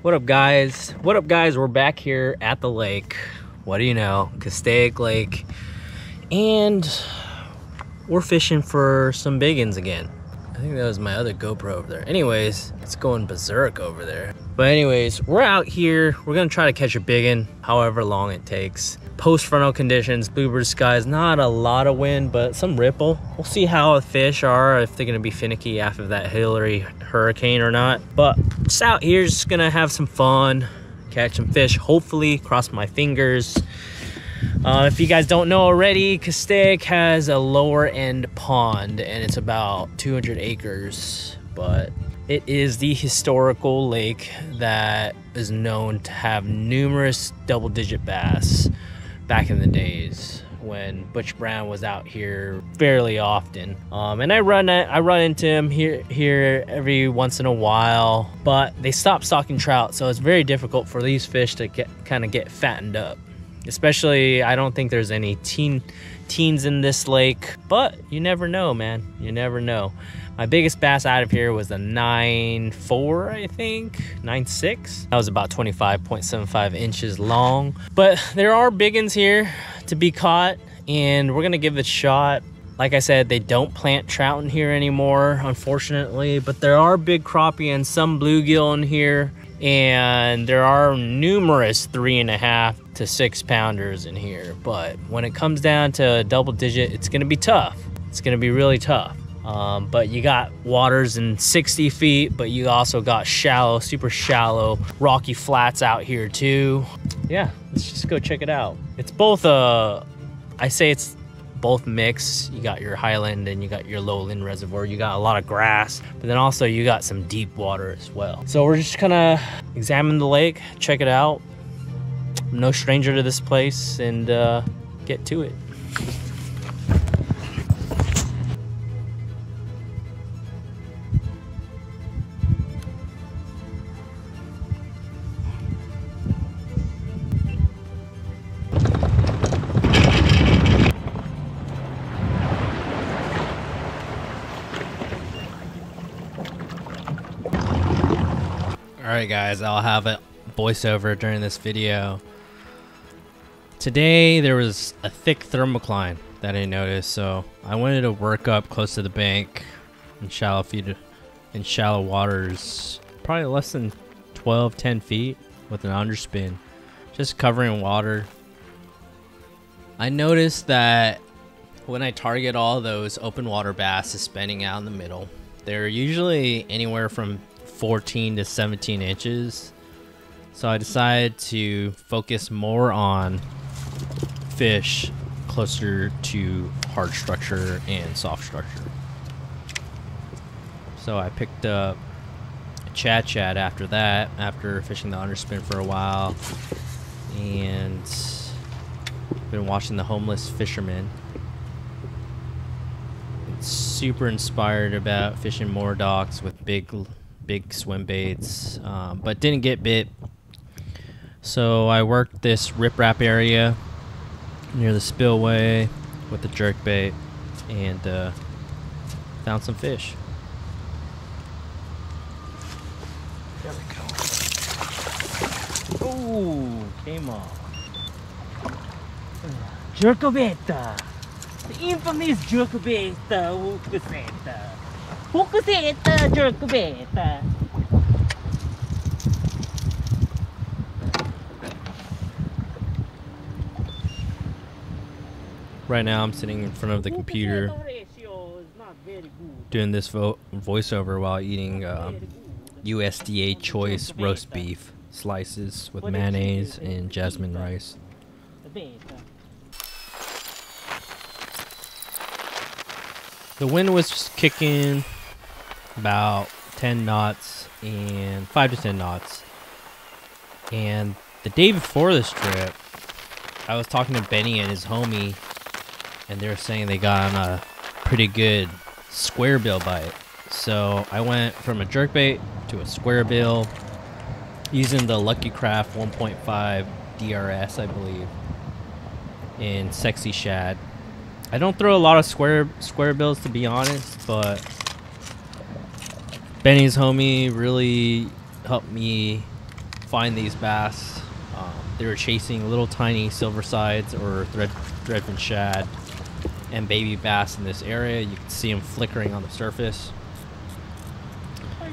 What up, guys? What up, guys? We're back here at the lake. What do you know? Castaic Lake. And we're fishing for some biggins again. I think that was my other GoPro over there. Anyways, it's going berserk over there. But anyways, we're out here. We're gonna try to catch a biggin, however long it takes. Post-frontal conditions, bluebird skies, not a lot of wind, but some ripple. We'll see how the fish are, if they're gonna be finicky after that Hillary hurricane or not. But just out here, just gonna have some fun, catch some fish, hopefully, cross my fingers. If you guys don't know already, Castaic has a lower end pond and it's about 200 acres, but it is the historical lake that is known to have numerous double-digit bass back in the days when Butch Brown was out here fairly often. And I run into him here every once in a while, but they stopped stocking trout, so it's very difficult for these fish to kind of get fattened up. Especially, I don't think there's any teens in this lake, but you never know, man. You never know. My biggest bass out of here was a 9.4, I think, 9.6. That was about 25.75 inches long. But there are biggins here to be caught, and we're gonna give it a shot. Like I said, they don't plant trout in here anymore, unfortunately, but there are big crappie and some bluegill in here. And there are numerous 3.5 to 6 pounders in here, but when it comes down to double digit, it's gonna be tough. It's gonna be really tough. But you got waters in 60 feet, but you also got shallow, super shallow, rocky flats out here too. Yeah, let's just go check it out. It's both I say it's both mix. You got your highland and you got your lowland reservoir. You got a lot of grass, but then also you got some deep water as well. So we're just gonna examine the lake, check it out. I'm no stranger to this place, and get to it. Alright guys, I'll have a voiceover during this video. Today there was a thick thermocline that I noticed, so I wanted to work up close to the bank in shallow waters, probably less than 10 feet with an underspin, just covering water. I noticed that when I target all those open water bass suspending out in the middle, they're usually anywhere from 14 to 17 inches. So I decided to focus more on fish closer to hard structure and soft structure. So I picked up a chat after that, after fishing the underspin for a while, and been watching the Homeless Fisherman. It's super inspired about fishing more docks with big swim baits, but didn't get bit. So I worked this riprap area near the spillway with the jerk bait and found some fish. There we go. Oh, came off. Jerkbait. The infamous jerkbait hook set. Jerkbait. Right now I'm sitting in front of the computer doing this voiceover while eating USDA choice roast beef slices with mayonnaise and jasmine rice. The wind was kicking about 10 knots and 5 to 10 knots. And the day before this trip, I was talking to Benny and his homie, and they were saying they got on a pretty good square bill bite. So I went from a jerkbait to a square bill using the Lucky Craft 1.5 DRS, I believe, in Sexy Shad. I don't throw a lot of square bills, to be honest, but Benny's homie really helped me find these bass. They were chasing little tiny silver sides or threadfin shad and baby bass in this area. You can see them flickering on the surface.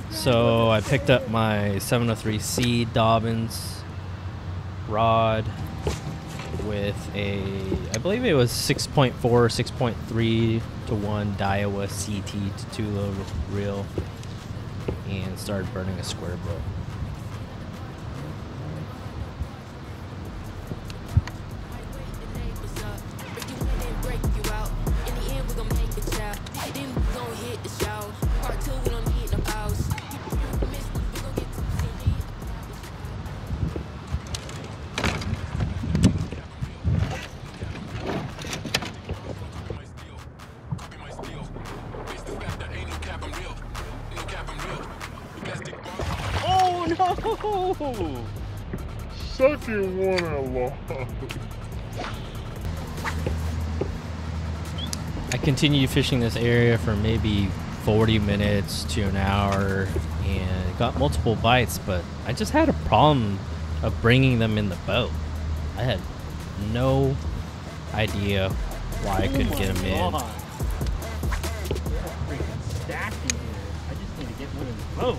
So I picked up my 703C Dobbins rod with a, I believe it was 6.4, 6.3 to 1 Daiwa CT to Tula reel, and started burning a square bill. No! Second one I lost. I continued fishing this area for maybe 40 minutes to an hour and got multiple bites, but I just had a problem of bringing them in the boat. I had no idea why I couldn't get them in. They're freaking stacked in here. I just need to get one in the boat.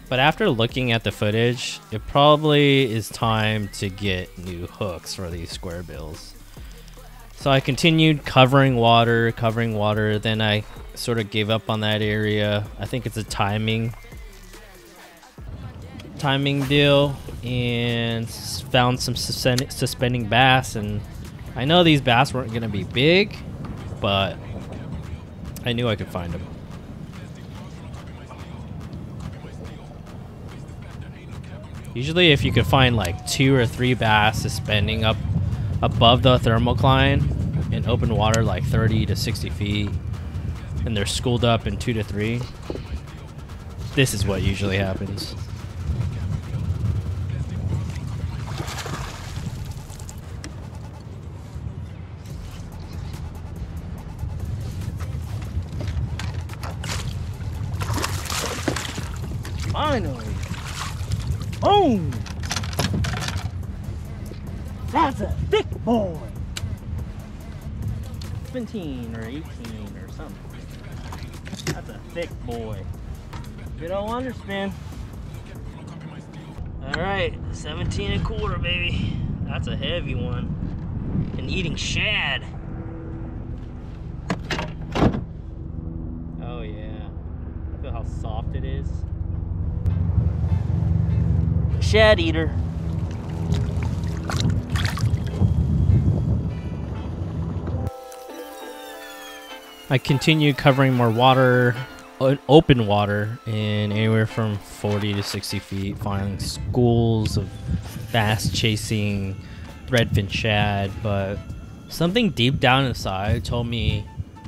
But after looking at the footage, it probably is time to get new hooks for these square bills. So I continued covering water, then I sort of gave up on that area. I think it's a timing deal, and found some suspending bass. And I know these bass weren't going to be big, but I knew I could find them. Usually if you could find like 2 or 3 bass suspending up above the thermocline in open water like 30 to 60 feet, and they're schooled up in 2 to 3, this is what usually happens. Finally. Boom! That's a thick boy. 17 or 18 or something. That's a thick boy. Good old underspin. Alright, 17 and a quarter, baby. That's a heavy one. And eating shad. Oh yeah. Feel how soft it is. Shad eater. I continued covering more water, open water, in anywhere from 40 to 60 feet, finding schools of bass chasing threadfin shad, but something deep down inside told me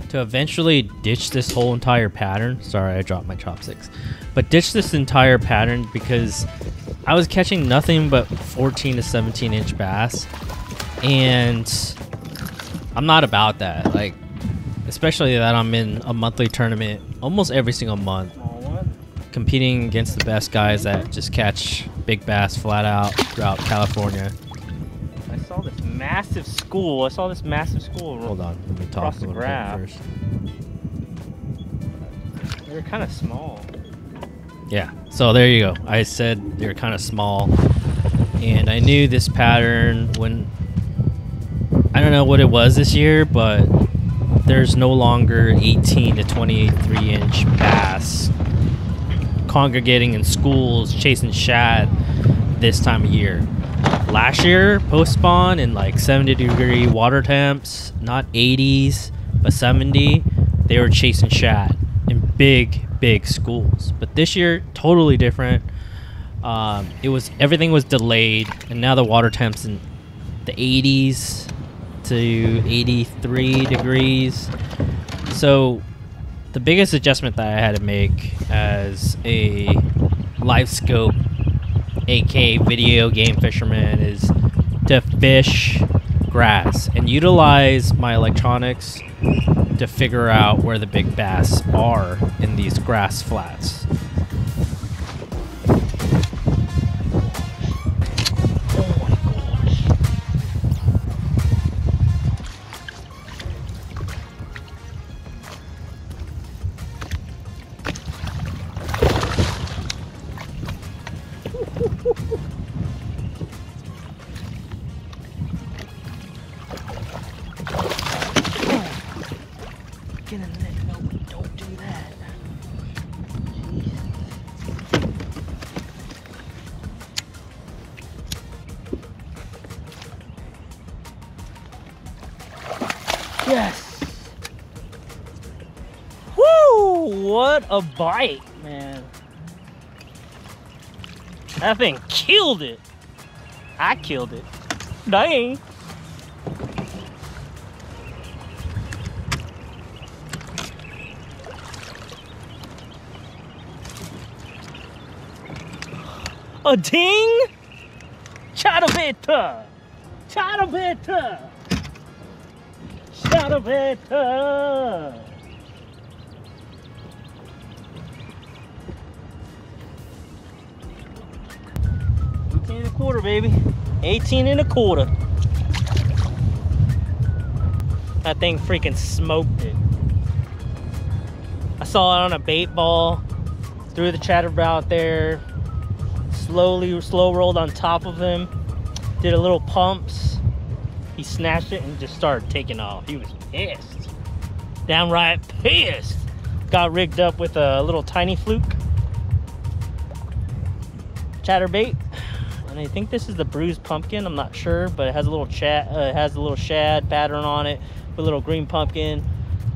to eventually ditch this whole entire pattern. Sorry, I dropped my chopsticks. But ditch this entire pattern because I was catching nothing but 14 to 17 inch bass, and I'm not about that. Like, especially that I'm in a monthly tournament almost every single month, competing against the best guys that just catch big bass flat out throughout California. I saw this massive school. Hold on, let me talk a little bit first. They're kind of small. Yeah, so there you go. I said they're kind of small, and I knew this pattern when, I don't know what it was this year, but there's no longer 18 to 23 inch bass congregating in schools chasing shad this time of year. Last year, post spawn in like 70-degree water temps, not 80s, but 70, they were chasing shad in big schools. But this year, totally different. Everything was delayed, and now the water temps in the 80s to 83 degrees. So the biggest adjustment that I had to make as a live scope, aka video game fisherman, is to fish grass and utilize my electronics to figure out where the big bass are in these grass flats. Yes. Woo! What a bite, man. That thing killed it. I killed it. Dang. A ding! Chadaveta! Chadaveta! Chadaveta! 18 1/4, baby. 18 1/4. That thing freaking smoked it. I saw it on a bait ball. Threw the chatterbait out there. Slow rolled on top of him. Did a little pumps. He snatched it and just started taking off. He was pissed. Downright pissed. Got rigged up with a little tiny fluke chatterbait. And I think this is the bruised pumpkin. I'm not sure, but it has a little it has a little shad pattern on it with a little green pumpkin,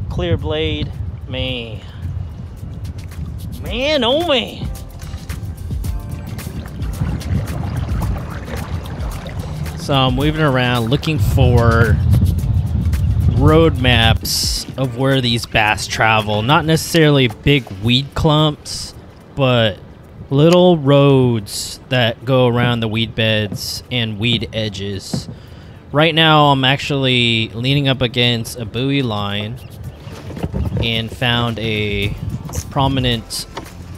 clear blade. Man, oh man. So I'm moving around looking for road maps of where these bass travel. Not necessarily big weed clumps, but little roads that go around the weed beds and weed edges. Right now I'm actually leaning up against a buoy line and found a prominent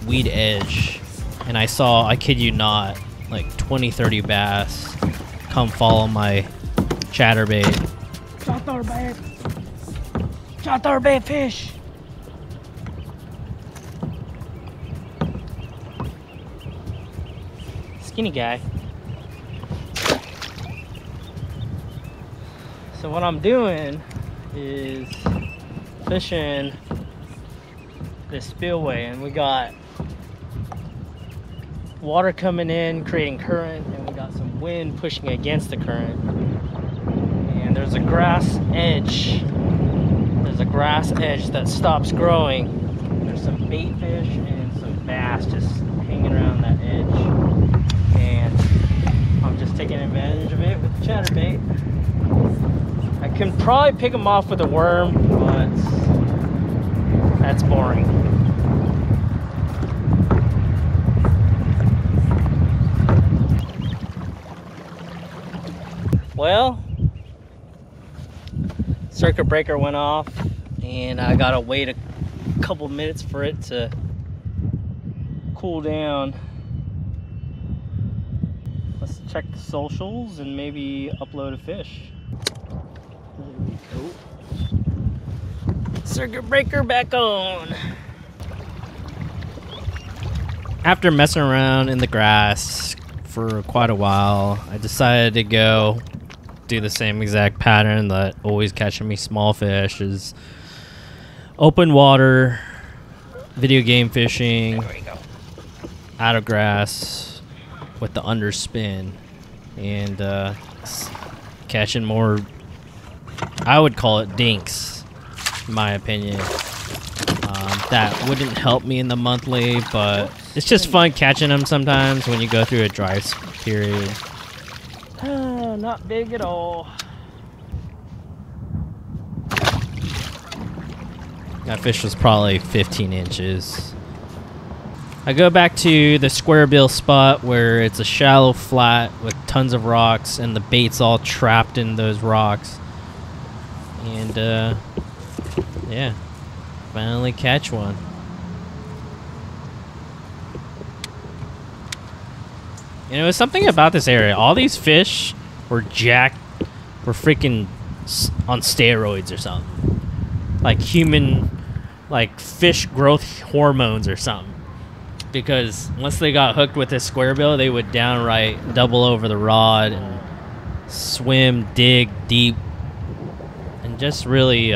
weed edge, and I saw, I kid you not, like 20-30 bass come follow my chatterbait. Chatterbait fish. Skinny guy. So what I'm doing is fishing this spillway, and we got water coming in creating current, and we got some wind pushing against the current, and there's a grass edge that stops growing. There's some bait fish and some bass just hanging around that edge, and I'm just taking advantage of it with the chatterbait. I can probably pick them off with a worm, but that's boring. Well, circuit breaker went off, and I gotta wait a couple minutes for it to cool down. Let's check the socials and maybe upload a fish. There we go. Circuit breaker back on. After messing around in the grass for quite a while, I decided to go do the same exact pattern that always catching me small fish is open water, video game fishing, out of grass with the underspin, and catching more, I would call it dinks, in my opinion. That wouldn't help me in the monthly, but it's just fun catching them sometimes when you go through a dry period. Not big at all. That fish was probably 15 inches. I go back to the square bill spot where it's a shallow flat with tons of rocks and the bait's all trapped in those rocks. And yeah, finally catch one. You know, it was something about this area. All these fish were freaking on steroids or something. Like like fish growth hormones or something. Because once they got hooked with this square bill, they would downright double over the rod and swim, dig deep, and just really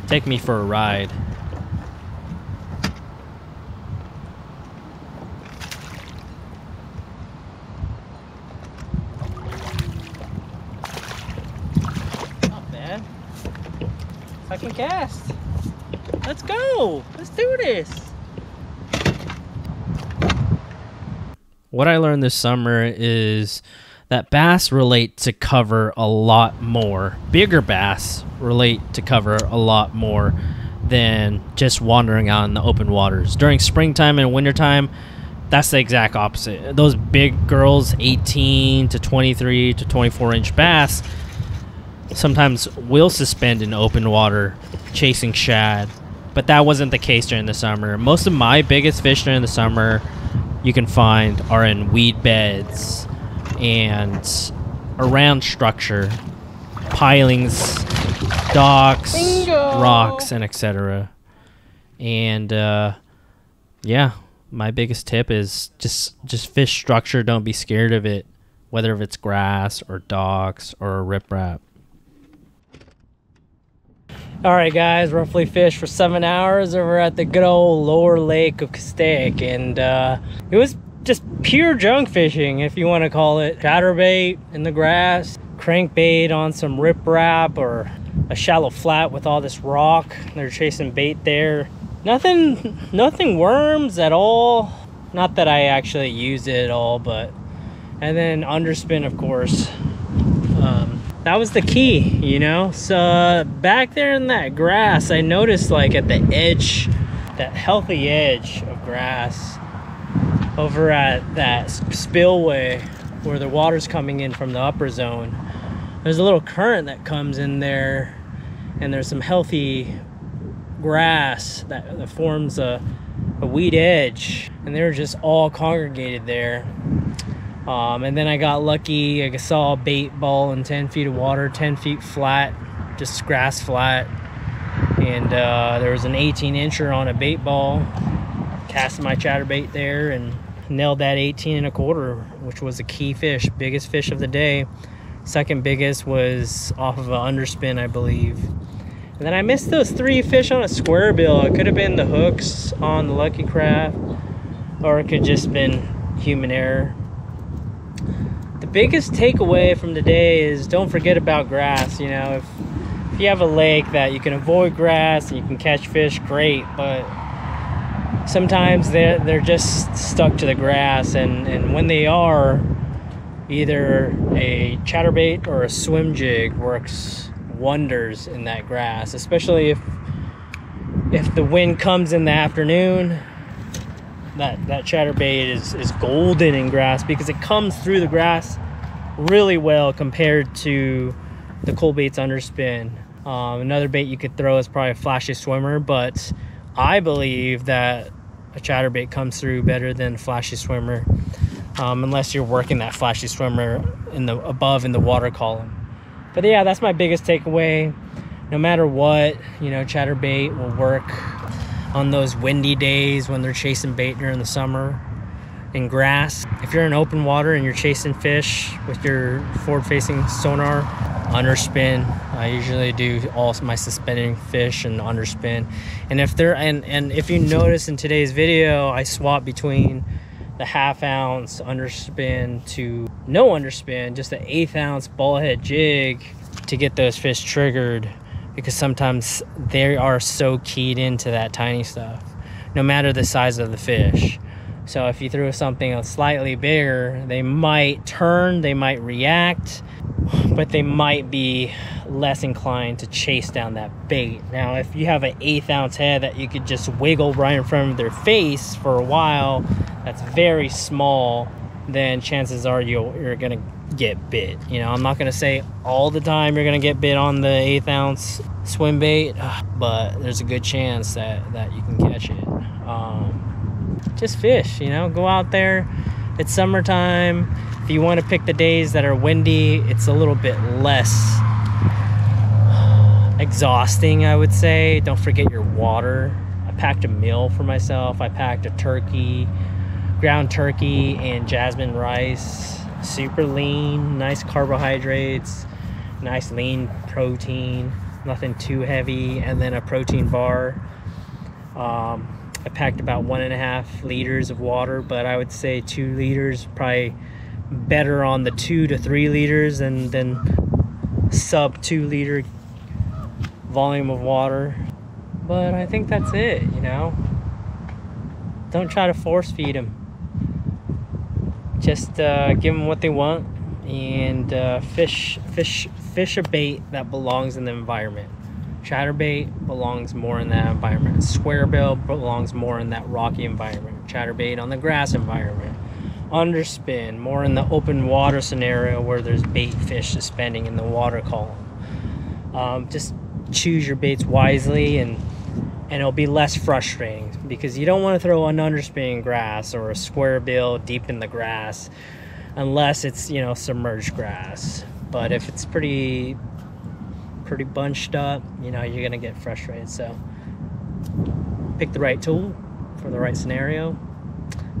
take me for a ride. fucking cast. Let's go. Let's do this. What I learned this summer is that bass relate to cover a lot more. Bigger bass relate to cover a lot more than just wandering out in the open waters. During springtime and wintertime, that's the exact opposite. Those big girls, 18 to 23 to 24 inch bass, sometimes will suspend in open water chasing shad, but that wasn't the case during the summer. Most of my biggest fish during the summer you can find are in weed beds and around structure, pilings, docks, Bingo! rocks, and etc. And yeah, my biggest tip is just fish structure. Don't be scared of it, whether if it's grass or docks or a riprap. All right, guys, roughly fished for 7 hours over at the good old lower lake of Castaic, and it was just pure junk fishing, if you want to call it. Chatterbait in the grass, crankbait on some riprap or a shallow flat with all this rock. They're chasing bait there. Nothing worms at all. Not that I actually used it at all, but and then underspin, of course. That was the key, you know. So back there in that grass, I noticed like at the edge, that healthy edge of grass over at that spillway where the water's coming in from the upper zone, there's a little current that comes in there, and there's some healthy grass that forms a weed edge, and they were just all congregated there. And then I got lucky. I saw a bait ball in 10 feet of water, 10 feet flat, just grass flat. And there was an 18-incher on a bait ball. Cast my chatterbait there and nailed that 18 1/4, which was a key fish, biggest fish of the day. Second biggest was off of an underspin, I believe. And then I missed those 3 fish on a square bill. It could have been the hooks on the Lucky Craft, or it could just been human error. The biggest takeaway from the day is don't forget about grass. You know, if you have a lake that you can avoid grass and you can catch fish, great, but sometimes they're just stuck to the grass, and when they are, either a chatterbait or a swim jig works wonders in that grass, especially if the wind comes in the afternoon. That chatterbait is golden in grass because it comes through the grass really well compared to the cold bait's underspin. Another bait you could throw is probably a flashy swimmer, but I believe that a chatterbait comes through better than flashy swimmer, unless you're working that flashy swimmer above in the water column. But yeah, that's my biggest takeaway. No matter what, you know, chatterbait will work on those windy days when they're chasing bait during the summer in grass. If you're in open water and you're chasing fish with your forward-facing sonar, underspin. I usually do all my suspending fish and underspin. And if you notice in today's video, I swap between the 1/2 ounce underspin to no underspin, just an 1/8 ounce ball head jig to get those fish triggered, because sometimes they are so keyed into that tiny stuff, no matter the size of the fish. So if you throw something slightly bigger, they might turn, they might react, but they might be less inclined to chase down that bait. Now, if you have an 1/8 ounce head that you could just wiggle right in front of their face for a while, that's very small, then chances are you're gonna get bit. You know, I'm not gonna say all the time you're gonna get bit on the 1/8 ounce swim bait, but there's a good chance that you can catch it. Just fish, you know, go out there. It's summertime. If you want to pick the days that are windy, it's a little bit less exhausting, I would say. Don't forget your water. I packed a meal for myself. I packed a turkey, ground turkey and jasmine rice. Super lean, nice carbohydrates, nice lean protein, nothing too heavy, and then a protein bar. I packed about 1.5 liters of water, but I would say 2 liters, probably better on the 2 to 3 liters, and then sub 2 liter volume of water. But I think that's it, you know. Don't try to force feed them. Just give them what they want, and fish a bait that belongs in the environment. Chatterbait belongs more in that environment. Squarebill belongs more in that rocky environment. Chatterbait on the grass environment. Underspin more in the open water scenario where there's bait fish suspending in the water column. Just choose your baits wisely, and it'll be less frustrating, because you don't want to throw an underspinning grass or a square bill deep in the grass unless it's, you know, submerged grass. But if it's pretty bunched up, you know, you're gonna get frustrated. So pick the right tool for the right scenario.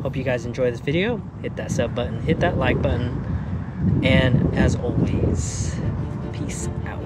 Hope you guys enjoy this video. Hit that sub button, hit that like button, and as always, peace out.